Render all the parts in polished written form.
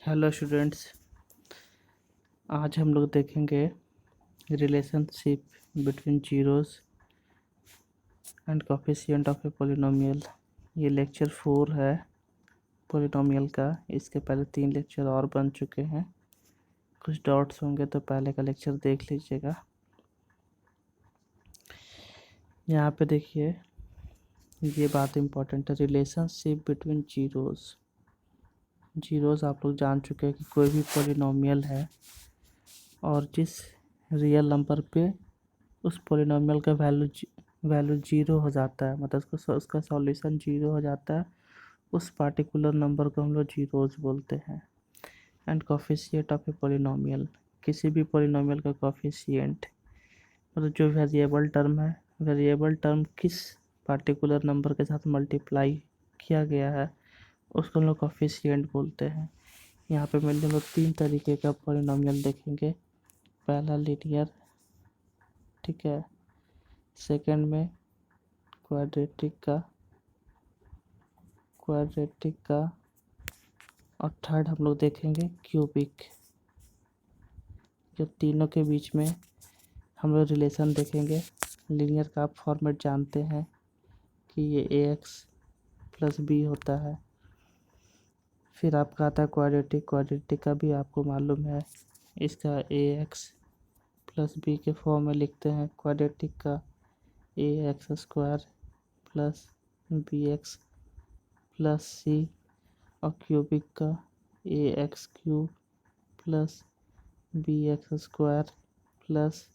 Hello students. आज हम लोग देखेंगे relationship between zeros and coefficient of a polynomial. ये लेक्चर 4 है पॉलिनोमियल का। इसके पहले 3 लेक्चर और बन चुके हैं। कुछ डाउट्स होंगे तो पहले का लेक्चर देख लीजिएगा। यहाँ पे देखिए, ये बात इम्पोर्टेंट है, रिलेशनशिप बिटवीन जीरोस आप लोग जान चुके हैं कि कोई भी पॉलिनोमियल है और जिस रियल नंबर पे उस पॉलिनोमियल का वैल्यू जीरो हो जाता है, मतलब उसका सॉल्यूशन जीरो हो जाता है, उस पार्टिकुलर नंबर को हम लोग जीरोस बोलते हैं। And coefficient of a polynomial, किसी भी पॉलिनोमियल का कोफिशिएंट मतलब जो वेरिएबल टर्म किस पार्टिकुलर नंबर के साथ मल्टीप्लाई किया गया है उसको हम लोग कोफिशिएंट बोलते हैं। यहाँ पे हम लोग 3 तरीके का पॉलिनोमियल देखेंगे। पहला लीनियर, ठीक है, सेकंड में क्वाड्रेटिक का और थर्ड हम लोग देखेंगे क्यूबिक। जो तीनों के बीच में हम लोग रिलेशन देखेंगे। लीनियर का आप फॉर्मेट जानते हैं कि ये ax प्लस बी होता है। फिर आपका आता है क्वाड्रेटिक का भी आपको मालूम है, इसका ax प्लस बी के फॉर्म में लिखते हैं। क्वाड्रेटिक का ax square plus B X plus C, और क्यूबिक का ax cube plus B X square plus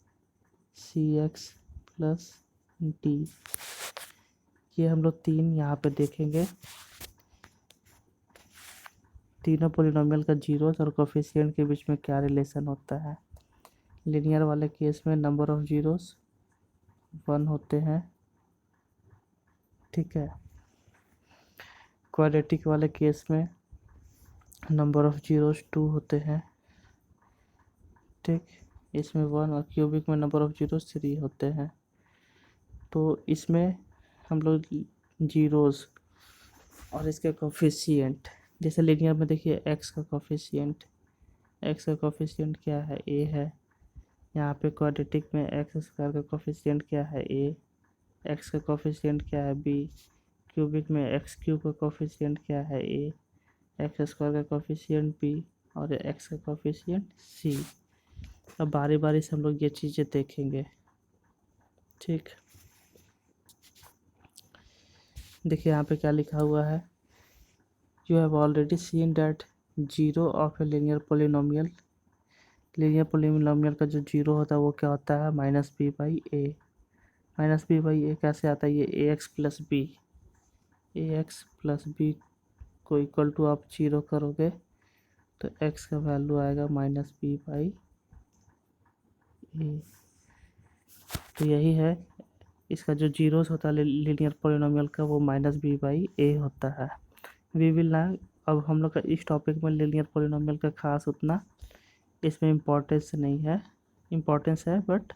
C X plus D. ये हम लोग 3 यहाँ पे देखेंगे। तीनों पॉलिनोमियल का जीरोस और कोफिशिएंट के बीच में क्या रिलेशन होता है। लीनियर वाले केस में नंबर ऑफ जीरोस 1 होते हैं, ठीक है। क्वाड्रेटिक वाले केस में नंबर ऑफ जीरोस 2 होते हैं, ठीक। इसमें 1, और क्यूबिक में नंबर ऑफ जीरोस 3 होते हैं। तो इसमें हम लोग जीरोस और इसके कोफिशिएंट, जैसे लीनियर में देखिए एक्स का कोफिशिएंट क्या है, ए है। यहाँ पे क्वाड्रेटिक में एक्स स्क्वायर का कोफिशिएंट क्या है, ए। एक्स का कोफिशिएंट क्या है, बी। क्यूबिक में एक्स क्यूब का कोफिशिएंट क्या है, ए। एक्स स्क्वायर का कोफिशिएंट बी, और एक्स का कोफिशिएंट सी। अब बारी बारी से हम लोग ये चीज़ें देखेंगे, ठीक। देखिए यहाँ पे क्या लिखा हुआ है, you have already seen that zero of a linear polynomial का जो जीरो होता है वो क्या होता है, माइनस बी बाई ए कैसे आता है, ये ए एक्स प्लस बी को इक्वल टू आप जीरो करोगे तो एक्स का वैल्यू आएगा माइनस बी बाई ए। तो यही है, इसका जो जीरोस होता है लीनियर पोलिनोमियल का वो माइनस बी बाई ए होता है। वी विल ना, अब हम लोग का इस टॉपिक में लीनियर पोलिनोमियल का खास उतना इसमें इम्पोर्टेंस नहीं है, इम्पोर्टेंस है बट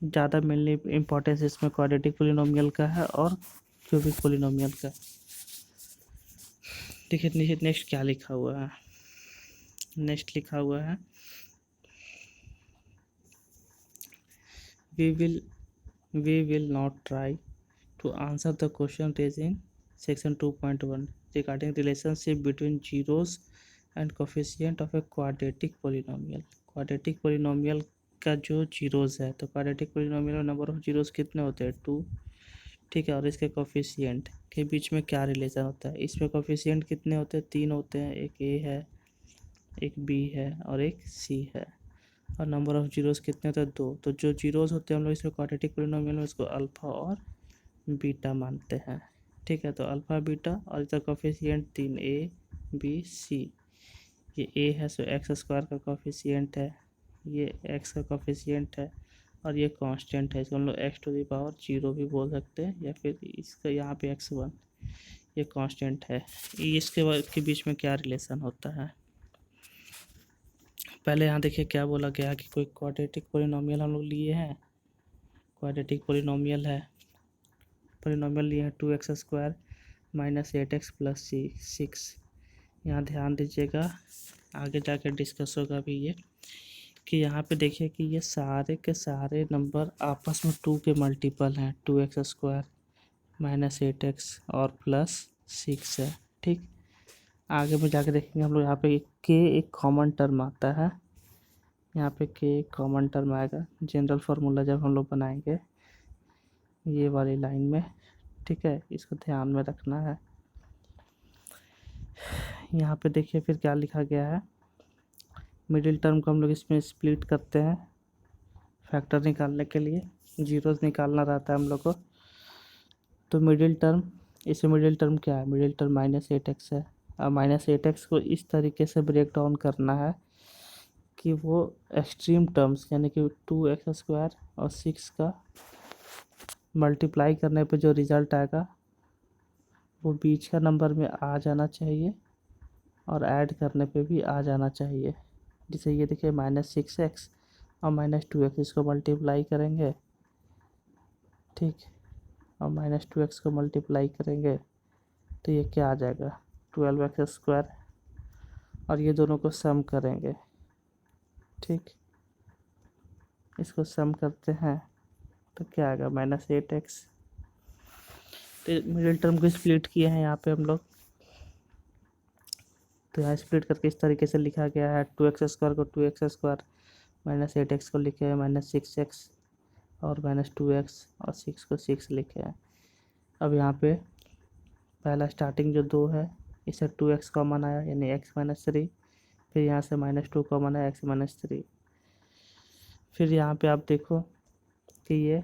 ज़्यादा मेनली इम्पोर्टेंस इसमें क्वाड्रेटिक पोलिनोमियल का है और क्यूबिक पोलिनोमियल का। देखिए नीचे नेक्स्ट क्या लिखा हुआ है, नेक्स्ट लिखा हुआ है we will not try to answer the question raised in section 2.1 regarding relationship between zeros and coefficient of a quadratic polynomial का जो जीरोस है, तो क्वाड्रेटिक पोलिनोमियल में नंबर ऑफ जीरोस कितने होते हैं, 2, ठीक है। और इसके कोफिशिएंट के बीच में क्या रिलेशन होता है, इसमें कोफिशिएंट कितने होते हैं, 3 होते हैं, एक ए है, एक बी है और एक सी है। और नंबर ऑफ जीरोस कितने होते हैं, 2। तो जो जीरोस होते हैं हम लोग इसमें क्वाड्रेटिक पोलिनोमियल में इसको अल्फ़ा और बीटा मानते हैं, ठीक है। तो अल्फ़ा बीटा और इसका कोफिशिएंट 3, ए बी सी। ये ए है सो एक्स स्क्वायर का कोफिशिएंट है, ये एक्स का कोफिशिएंट है और ये कांस्टेंट है, इसको हम लोग एक्स टू द पावर 0 भी बोल सकते हैं, या फिर इसका यहाँ पे x1 ये कांस्टेंट है। इसके बीच में क्या रिलेशन होता है, पहले यहाँ देखिए क्या बोला गया कि कोई क्वाड्रेटिक पोलिनोमियल हम लोग लिए हैं, क्वाड्रेटिक पोलिनोमियल लिए हैं 2x square minus 8x plus 6। यहाँ ध्यान दीजिएगा, आगे जाकर डिस्कस होगा भी ये, कि यहाँ पे देखिए कि ये सारे के सारे नंबर आपस में 2 के मल्टीपल हैं। 2x² माइनस 8x और प्लस 6 है। ठीक, आगे में जाके देखेंगे हम लोग, यहाँ पे k एक कॉमन टर्म आता है, यहाँ पे k एक कॉमन टर्म आएगा। जनरल फार्मूला जब हम लोग बनाएंगे ये वाली लाइन में, ठीक है, इसको ध्यान में रखना है। यहाँ पे देखिए फिर क्या लिखा गया है, मिडिल टर्म को हम लोग इसमें स्प्लिट करते हैं फैक्टर निकालने के लिए, जीरोस निकालना रहता है हम लोग को। तो मिडिल टर्म, इसमें मिडिल टर्म क्या है, मिडिल टर्म -8x है। अब -8x को इस तरीके से ब्रेक डाउन करना है कि वो एक्सट्रीम टर्म्स यानी कि 2x² और 6 का मल्टीप्लाई करने पे जो रिज़ल्ट आएगा वो बीच का नंबर में आ जाना चाहिए और ऐड करने पे भी आ जाना चाहिए। जैसे ये देखिए -6x और -2x, इसको मल्टीप्लाई करेंगे, ठीक, और -2x को मल्टीप्लाई करेंगे तो ये क्या आ जाएगा 12x², और ये दोनों को सम करेंगे, ठीक, इसको सम करते हैं तो क्या आएगा -8x। तो मिडिल टर्म को स्प्लिट किए हैं यहाँ पे हम लोग, तो यहाँ स्प्लिट करके इस तरीके से लिखा गया है, 2x² को 2x² -8x को लिखे हैं -6x और -2x और 6 को 6 लिखे हैं। अब यहाँ पे पहला स्टार्टिंग जो 2 है इससे 2x कॉमन आया यानी x-3, फिर यहाँ से -2 कॉमन आया x-3, फिर यहाँ पे आप देखो कि ये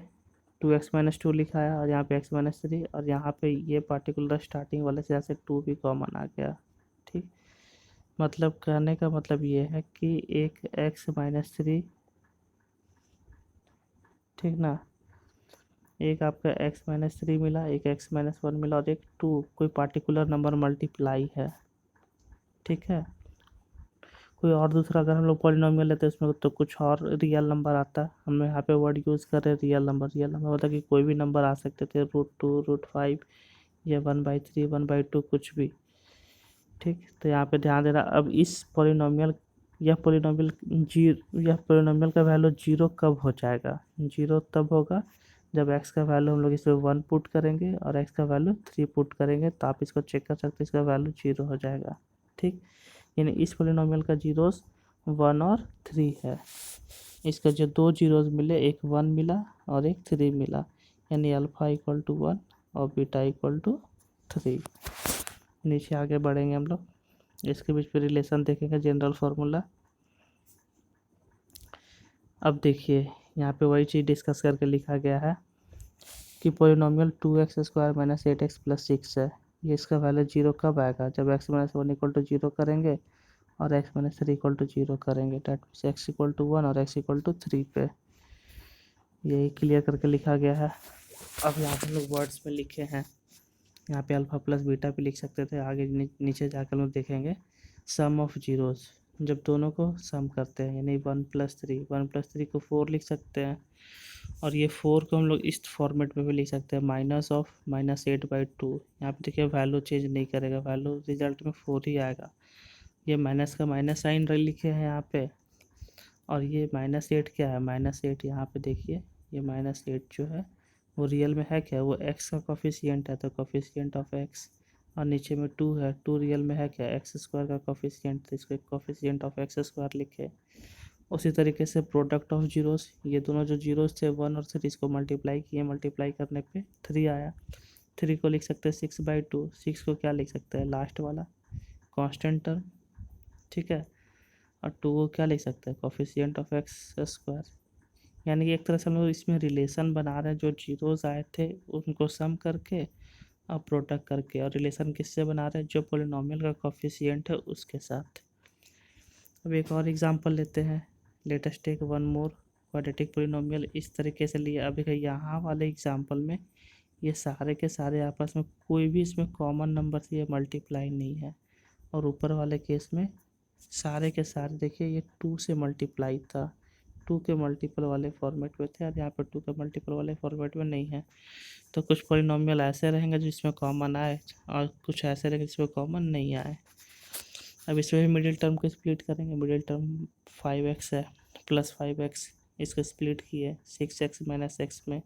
2x-2 लिखा है और यहाँ पे x-3, और यहाँ पे ये पार्टिकुलर स्टार्टिंग वाले से यहाँ से 2 भी कॉमन आ गया। ठीक, मतलब कहने का मतलब ये है कि एक x-3, ठीक ना, एक आपका x-3 मिला, एक x-1 मिला और एक 2 कोई पार्टिकुलर नंबर मल्टीप्लाई है। ठीक है, कोई और दूसरा अगर हम लोग पॉलिनोमियल लेते हैं उसमें तो कुछ और रियल नंबर आता है। हम यहाँ पे वर्ड यूज़ कर रहे हैं रियल नंबर। रियल नंबर मतलब कि कोई भी नंबर आ सकते थे, √2, √5 या 1/3, 1/2 कुछ भी। ठीक, तो यहाँ पे ध्यान देना। अब इस पॉलिनोमियल यह पॉलिनोमियल का वैल्यू 0 कब हो जाएगा, 0 तब होगा जब x का वैल्यू हम लोग इसमें 1 पुट करेंगे और x का वैल्यू 3 पुट करेंगे, तो आप इसको चेक कर सकते हैं, इसका वैल्यू 0 हो जाएगा। ठीक, यानी इस पॉलिनोमियल का जीरोस 1 और 3 है। इसका जो 2 जीरोस मिले, एक 1 मिला और एक 3 मिला, यानी अल्फ़ा = 1 और बीटा = 3। नीचे आगे बढ़ेंगे हम लोग, इसके बीच में रिलेशन देखेंगे, जनरल फार्मूला। अब देखिए यहाँ पे वही चीज़ डिस्कस करके लिखा गया है कि पॉलिनोमियल 2x² - 8x + 6 है। ये इसका वैल्यू 0 कब आएगा, जब x-1 = 0 करेंगे और x-3 = 0 करेंगे, डेट मीन्स x = 1 और x = 3 पे। यही क्लियर करके लिखा गया है। अब यहाँ पे हम लोग वर्ड्स में लिखे हैं, यहाँ पे अल्फ़ा प्लस बीटा भी लिख सकते थे, आगे नीचे जाकर लोग देखेंगे सम ऑफ जीरोस, जब दोनों को सम करते हैं यानी 1 + 3, 1 + 3 को 4 लिख सकते हैं, और ये 4 को हम लोग इस फॉर्मेट में भी लिख सकते हैं, -8/2। यहाँ पे देखिए वैल्यू चेंज नहीं करेगा, वैल्यू रिजल्ट में 4 ही आएगा। ये माइनस का माइनस साइन लिखे हैं यहाँ पे, और ये -8 क्या है, -8 यहाँ पे देखिए, ये -8 जो है वो रियल में है क्या, वो x का कोफिशिएंट है, तो कोफिशिएंट ऑफ x, और नीचे में 2 है, 2 रियल में है क्या, x² का कोफिशिएंट, तो इसको कोफिशिएंट ऑफ x² लिखे। उसी तरीके से प्रोडक्ट ऑफ जीरोस, ये दोनों जो जीरोस थे 1 और 3 इसको मल्टीप्लाई किए, मल्टीप्लाई करने पे 3 आया। 3 को लिख सकते हैं 6/2, 6 को क्या लिख सकते हैं, लास्ट वाला कांस्टेंट टर्म, ठीक है, और 2 को क्या लिख सकते हैं, कोफिशिएंट ऑफ x²। यानी कि एक तरह से हम लोग इसमें रिलेशन बना रहे हैं, जो जीरोस आए थे उनको सम करके और प्रोडक्ट करके, और रिलेशन किससे बना रहे हैं, जो पॉलिनोमियल का कोफिशिएंट है उसके साथ। अब एक और एग्जांपल लेते हैं, latest take one more quadratic polynomial. इस तरीके से लिया। अब यहाँ वाले एग्जांपल में ये सारे के सारे आपस में कोई भी इसमें कॉमन नंबर से ये मल्टीप्लाई नहीं है, और ऊपर वाले केस में सारे के सारे देखिए ये 2 से मल्टीप्लाई था, 2 के मल्टीपल वाले फॉर्मेट में थे, और यहाँ पर 2 के मल्टीपल वाले फॉर्मेट में नहीं है। तो कुछ पॉलिनोमियल ऐसे रहेंगे जिसमें कॉमन आए और कुछ ऐसे रहेंगे जिसमें कॉमन नहीं आए। अब इसमें भी मिडिल टर्म को स्प्लिट करेंगे। मिडिल टर्म 5x है प्लस 5x, इसको स्प्लिट किए 6x माइनस x में,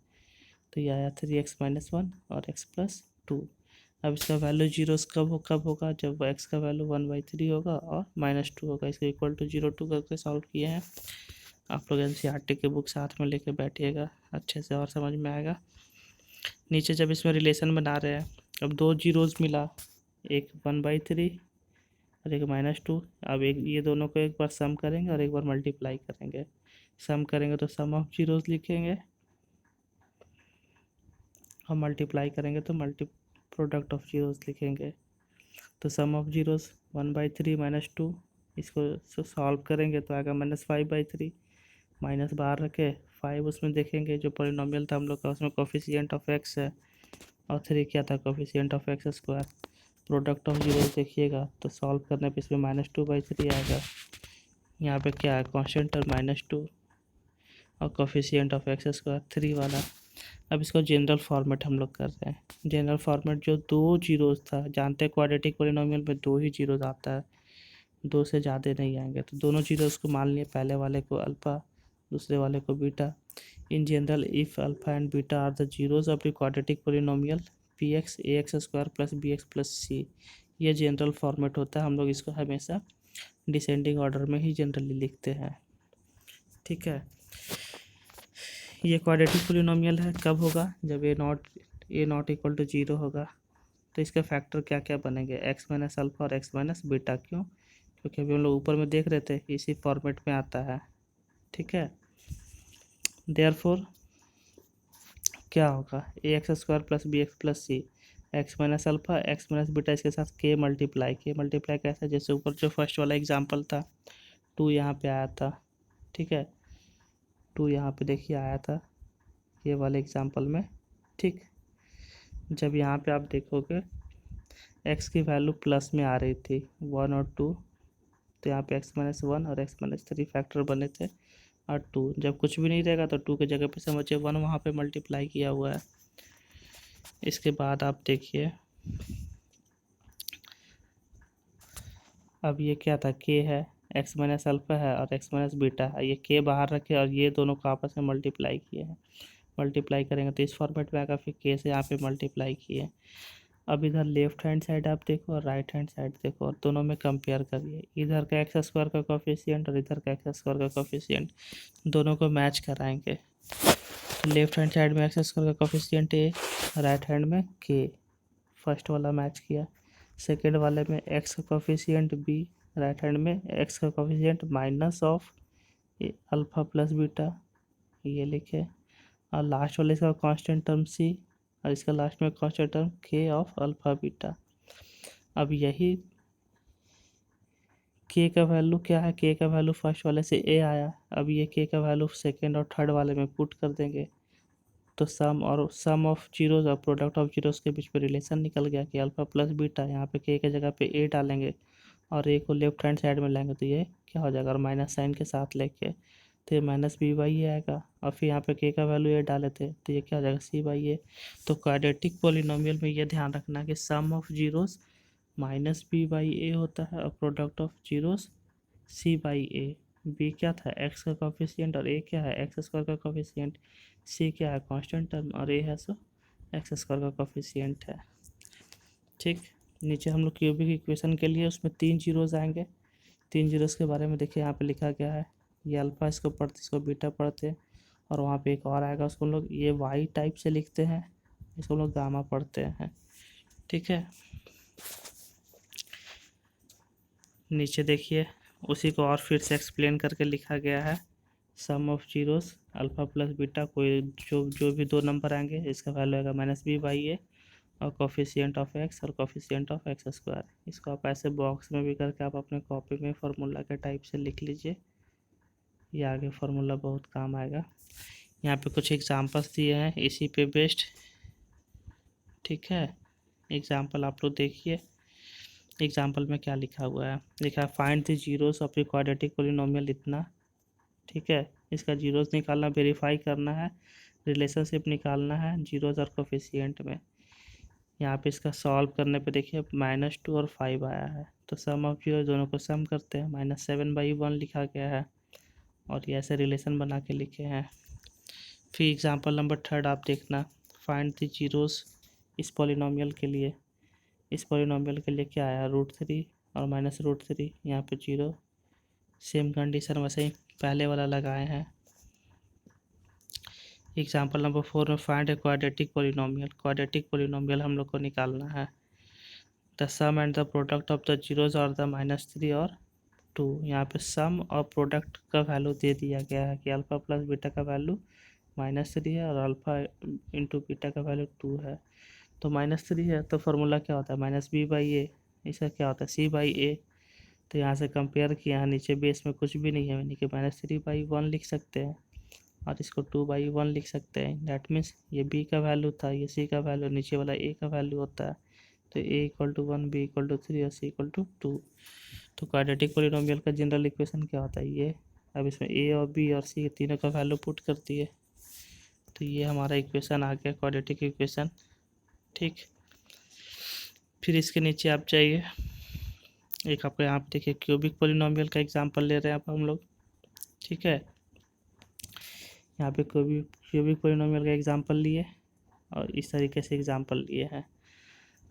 तो ये आया 3x माइनस 1 और x प्लस 2। अब इसका वैल्यू जीरोस कब होगा, जब x का वैल्यू 1/3 होगा और -2 होगा। इसको इक्वल टू 0 2 करके सॉल्व किए हैं। आप लोग NCERT के बुक साथ में लेके बैठिएगा, अच्छे से और समझ में आएगा। नीचे जब इसमें रिलेशन बना रहे हैं, अब दो जीरोस मिला, एक 1/3 और एक -2। अब एक ये दोनों को एक बार सम करेंगे और एक बार मल्टीप्लाई करेंगे। सम करेंगे तो सम ऑफ जीरोस लिखेंगे और मल्टीप्लाई करेंगे तो प्रोडक्ट ऑफ जीरोस लिखेंगे। तो सम ऑफ जीरोस 1/3 -2, इसको सॉल्व करेंगे तो आएगा -5/3, माइनस बाहर रखे 5 उसमें देखेंगे, जो पॉलिनोमियल था हम लोग का उसमें कोफिशिएंट ऑफ x है और 3 क्या था, coefficient of x square. Product of zeros देखिएगा तो सॉल्व करने पे इसमें -2/3 आएगा। यहाँ पे क्या है, कांस्टेंट टर्म -2 और कोफिशिएंट ऑफ x स्क्वायर 3 वाला। अब इसको जनरल फॉर्मेट हम लोग कर रहे हैं। जनरल फॉर्मेट जो दो जीरोस था, जानते हैं क्वाड्रेटिक पॉलिनोमियल में दो ही जीरोस आता है, दो से ज़्यादा नहीं आएंगे। तो दोनों जीरोस को मान लिए, पहले वाले को अल्फ़ा दूसरे वाले को beta. In general if alpha and beta are the zeros of the quadratic polynomial px ax square plus bx plus c, ये जनरल फॉर्मेट होता है। हम लोग इसको हमेशा डिसेंडिंग ऑर्डर में ही जनरली लिखते हैं, ठीक है। ये क्वाड्रेटिक पॉलिनोमियल है, कब होगा, जब ए नॉट इक्वल टू 0 होगा। तो इसके फैक्टर क्या क्या बनेंगे, x माइनस अल्फ़ा और x माइनस बीटा। क्यों, क्योंकि अभी हम लोग ऊपर में देख रहे थे इसी फॉर्मेट में आता है, ठीक है। देयरफॉर क्या होगा, ax square plus bx plus c, x minus alpha x minus beta, इसके साथ k मल्टीप्लाई कैसे, जैसे ऊपर जो फर्स्ट वाला एग्जांपल था 2 यहाँ पे आया था, ठीक है। 2 यहाँ पे देखिए आया था ये वाले एग्जांपल में, ठीक। जब यहाँ पे आप देखोगे x की वैल्यू प्लस में आ रही थी 1 और 2, तो यहाँ पे x माइनस 1 और x माइनस 3 फैक्टर बने थे और 2। जब कुछ भी नहीं रहेगा तो 2 के जगह पे समझिए 1 वहाँ पे मल्टीप्लाई किया हुआ है। इसके बाद आप देखिए, अब ये क्या था, k है, x माइनस अल्फ़ा है और x माइनस बीटा है। ये k बाहर रखे और ये दोनों को आपस में मल्टीप्लाई किए हैं। मल्टीप्लाई करेंगे तो इस फॉर्मेट में आएगा, फिर k से यहाँ पे मल्टीप्लाई किए। अब इधर लेफ्ट हैंड साइड आप देखो और राइट हैंड साइड देखो और दोनों में कंपेयर करिए। इधर का एक्स स्क्वायर का कोफिशिएंट और इधर का एक्स स्क्वायर का कोफिशिएंट, दोनों को मैच कराएंगे। लेफ्ट हैंड साइड में एक्स स्क्वायर का कोफिशिएंट ए, राइट हैंड में के, फर्स्ट वाला मैच किया। सेकेंड वाले में एक्स का कोफिशिएंट बी, राइट हैंड में एक्स का coefficient minus of alpha plus beta, ये लिखे। और लास्ट वाले इसका कांस्टेंट टर्म सी और इसका लास्ट में कांस्टेंट टर्म के ऑफ अल्फ़ा बीटा। अब यही के का वैल्यू क्या है, के का वैल्यू फर्स्ट वाले से ए आया, अब ये के का वैल्यू सेकेंड और थर्ड वाले में पुट कर देंगे तो सम ऑफ जीरोस और प्रोडक्ट ऑफ जीरोस के बीच में रिलेशन निकल गया कि अल्फ़ा प्लस बीटा। यहाँ पे के जगह पे ए डालेंगे और ए को लेफ्ट हैंड साइड में लाएंगे तो ये क्या हो जाएगा, और माइनस साइन के साथ लेके तो ये -b/a आएगा। और फिर यहाँ पे के का वैल्यू ए डाले थे तो ये क्या हो जाएगा, c/a। तो क्वाड्रेटिक पॉलिनोमियल में ये ध्यान रखना कि सम ऑफ जीरोस -b/a होता है और product of zeros c/a। b क्या था, x का कोफिशिएंट और a क्या है, एक्स स्क्वायर का कोफिशिएंट। c क्या है, कांस्टेंट टर्म और a है सो एक्स स्क्वायर का कोफिशिएंट है, ठीक। नीचे हम लोग क्यूबिक इक्वेशन के लिए उसमें 3 जीरोस आएंगे। 3 जीरोस के बारे में देखिए यहाँ पे लिखा गया है, ये अल्फ़ा इसको पढ़ते, इसको बीटा पढ़ते, और वहाँ पे एक और आएगा उसको हम लोग ये वाई टाइप से लिखते हैं, इसको हम लोग गामा पढ़ते हैं, ठीक है। नीचे देखिए उसी को और फिर से एक्सप्लेन करके लिखा गया है, sum of zeros alpha plus beta, कोई जो भी दो नंबर आएंगे इसका वैल्यू आएगा -b/a और कोफिशिएंट ऑफ x और कोफिशिएंट ऑफ x स्क्वायर। इसको आप ऐसे बॉक्स में भी करके आप अपने कॉपी में फार्मूला के टाइप से लिख लीजिए, ये आगे फार्मूला बहुत काम आएगा। यहाँ पे कुछ एग्जांपल्स दिए हैं इसी पे बेस्ड, ठीक है। एग्जांपल आप लोग देखिए, एग्जांपल में क्या लिखा हुआ है, लिखा है find the zeros of the quadratic polynomial इतना, ठीक है। इसका जीरोस निकालना, वेरीफाई करना है, रिलेशनशिप निकालना है जीरोस और कोफिशिएंट में। यहाँ पे इसका सॉल्व करने पे देखिए -2 और 5 आया है, तो सम ऑफ जीरो दोनों को सम करते हैं, -7/1 लिखा गया है और ये ऐसे रिलेशन बना के लिखे हैं। फिर एग्जांपल नंबर 3 आप देखना, फाइंड द जीरोस इस पॉलिनोमियल के लिए। इस पॉलिनोमियल के लिए क्या आया, √3 और -√3, यहाँ पे जीरो। सेम कंडीशन वैसे ही पहले वाला लगाए हैं। एग्जांपल नंबर 4 में find a quadratic polynomial. Quadratic polynomial हम लोग को निकालना है। The sum and the product of the zeros और द -3 और 2। यहाँ पे सम और प्रोडक्ट का वैल्यू दे दिया गया है कि अल्फ़ा प्लस बीटा का वैल्यू -3 है और अल्फ़ा इंटू बीटा का वैल्यू 2 है। तो -3 है तो फार्मूला क्या होता है, -b/a। इसका क्या होता है, c/a। तो यहाँ से कंपेयर किया है, नीचे बेस में कुछ भी नहीं है, यानी कि -3/1 लिख सकते हैं और इसको 2/1 लिख सकते हैं। डैट मीन्स ये b का वैल्यू था, ये c का वैल्यू, नीचे वाला a का वैल्यू होता है। तो a = 1, b = 3 और c = 2। तो क्वाड्रेटिक पॉलिनोमियल का जनरल इक्वेशन क्या होता है ये। अब इसमें a और b और c तीनों का वैल्यू पुट कर दिए, तो ये हमारा इक्वेशन आ गया, क्वाड्रेटिक इक्वेशन। ठीक, फिर इसके नीचे आप जाइए, एक आपको यहाँ पे देखिए क्यूबिक पॉलिनोमियल का एग्जांपल ले रहे हैं आप हम लोग। ठीक है, यहाँ पे क्यूबिक पॉलिनोमियल का एग्जांपल लिए और इस तरीके से एग्जांपल लिए हैं।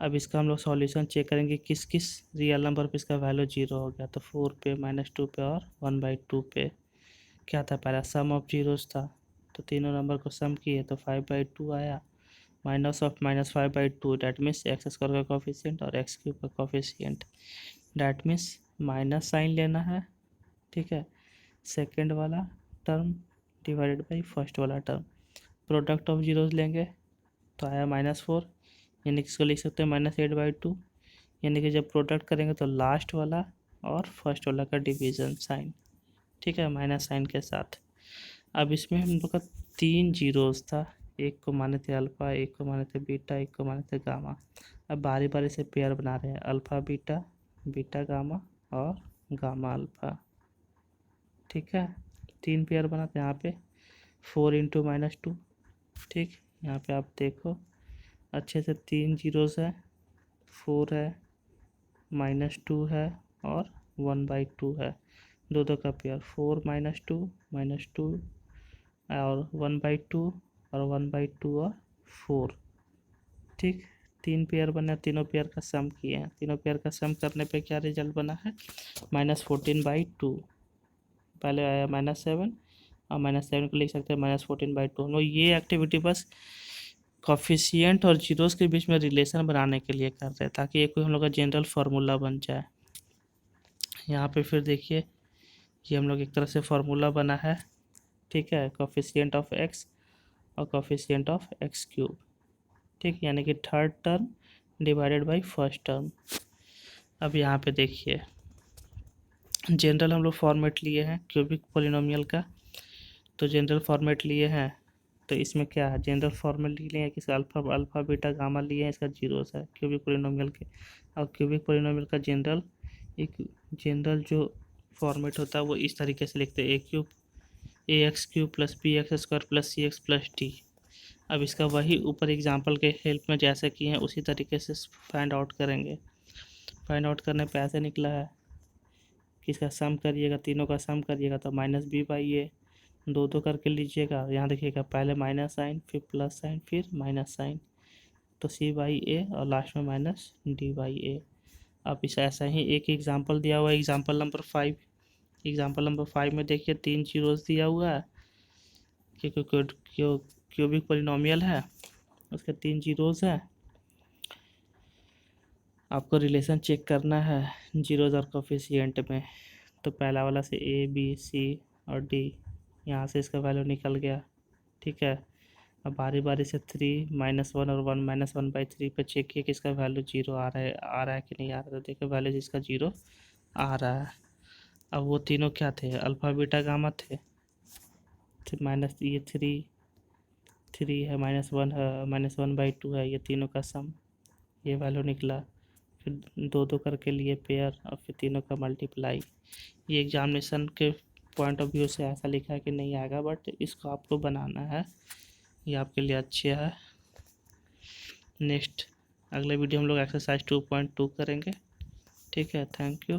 अब इसका हम लोग सॉल्यूशन चेक करेंगे किस किस रियल नंबर पे इसका वैल्यू 0 हो गया। तो 4 पे, -2 पे और 1/2 पे। क्या था, पहला सम ऑफ जीरोस था, तो तीनों नंबर को सम किए तो 5/2 आया। -5/2 डैट मीन्स x² का कोफिशिएंट और x³ का coefficient. That means minus sign लेना है। ठीक है, सेकेंड वाला टर्म डिवाइडेड बाई फर्स्ट वाला टर्म। प्रोडक्ट ऑफ जीरोस लेंगे तो आया -4, यानी कि इसको लिख सकते हैं -8/2। यानी कि जब प्रोडक्ट करेंगे तो लास्ट वाला और फर्स्ट वाला का डिवीजन साइन। ठीक है, माइनस साइन के साथ। अब इसमें हम लोग का 3 जीरोस था, एक को माने थे अल्फ़ा, एक को माने थे बीटा, एक को माने थे गामा। अब बारी बारी से पेयर बना रहे हैं, अल्फ़ा बीटा, बीटा गामा और गामा अल्फ़ा। ठीक है, 3 पेयर बनाते हैं यहाँ पे, 4 × -2। ठीक, यहाँ पे आप देखो अच्छे से, 3 जीरोस है, 4 है, -2 है और 1/2 है। दो का पेयर, 4 -2 और 1/2 और 1/2 और 4। ठीक, 3 पेयर बने, तीनों पेयर का सम किए हैं। तीनों पेयर का सम करने पे क्या रिजल्ट बना है, -14/2। पहले आया -7 और -7 को लिख सकते हैं -14/2। हम लोग ये एक्टिविटी बस कॉफिशिएंट और जीरोस के बीच में रिलेशन बनाने के लिए कर रहे हैं, ताकि ये कोई हम लोग का जनरल फार्मूला बन जाए। यहाँ पे फिर देखिए, ये हम लोग एक तरह से फार्मूला बना है। ठीक है, कोफिशिएंट ऑफ x और कोफिशिएंट ऑफ x³। ठीक, यानी कि third term divided by first term. अब यहाँ पे देखिए, जनरल हम लोग फॉर्मेट लिए हैं क्यूबिक पॉलिनोमियल का, तो जनरल फॉर्मेट लिए हैं। तो इसमें क्या है, जनरल फॉर्मेट लिए हैं कि अल्फ़ा बीटा गामा लिए हैं, इसका जीरोस है क्यूबिक पॉलिनोमियल के। और क्यूबिक पॉलिनोमियल का जनरल जो फॉर्मेट होता है वो इस तरीके से लिखते हैं, ax³ + bx² + cx + d। अब इसका वही ऊपर एग्जांपल के हेल्प में जैसे किए हैं उसी तरीके से फाइंड आउट करेंगे। फाइंड आउट करने पे ऐसे निकला है कि इसका सम करिएगा, तीनों का सम करिएगा तो -b/a, दो करके लीजिएगा। यहाँ देखिएगा, पहले माइनस साइन, फिर प्लस साइन, फिर माइनस साइन, तो c/a और लास्ट में -d/a। अब इस ऐसा ही एक एग्जांपल दिया हुआ है, एग्जांपल नंबर 5। एग्जांपल नंबर 5 में देखिए 3 जीरोस दिया हुआ है, क्यूबिक पॉलिनोमियल है, उसके 3 जीरोस हैं। आपको रिलेशन चेक करना है जीरोस और कोफिशिएंट में। तो पहला वाला से a, b, c और d, यहाँ से इसका वैल्यू निकल गया। ठीक है, अब बारी बारी से 3, -1 और 1, -1/3 पे चेक किए कि इसका वैल्यू 0 आ रहा है कि नहीं आ रहा है। तो देखिए वैल्यू जिसका 0 आ रहा है। अब वो तीनों क्या थे, अल्फ़ा बीटा गामा थे। माइनस ये 3 है, -1 है, -1/2 है, ये तीनों का सम, ये वैल्यू निकला। फिर दो करके लिए पेयर और फिर तीनों का मल्टीप्लाई। ये एग्जामिनेशन के पॉइंट ऑफ व्यू से ऐसा लिखा है कि नहीं आएगा, बट इसको आपको बनाना है, ये आपके लिए अच्छे है। नेक्स्ट अगले वीडियो हम लोग एक्सरसाइज 2.2 करेंगे। ठीक है, थैंक यू।